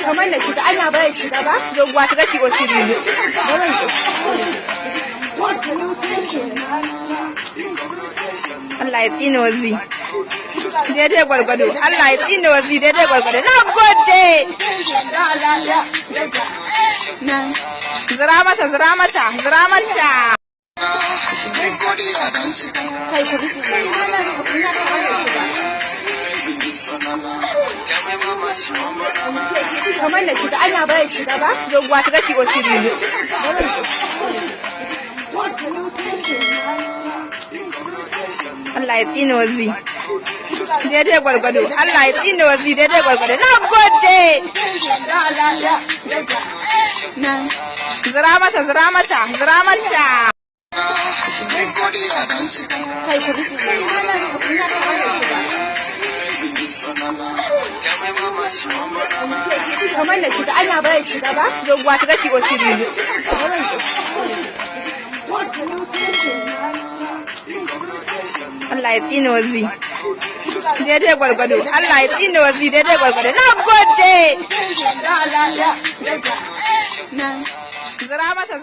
kamar da shiga ana baya shiga ba doguwa shiga ki oci ne Allah ya tsine wazi daidai gwargwado Allah ya tsine wazi daidai gwargwado na gode zira mata kamar da shiga ana baya shiga ba doguwa shiga ki oci ne Allah ya tsine wazi daidai gwargwado Allah ya tsine wazi daidai gwargwado na gode zira mata kamar da shiga ana baya shiga ba doguwa shiga ki oci ne Allah ya tsine wazi daidai gwargwado Allah ya tsine wazi daidai gwargwado na gode zira mata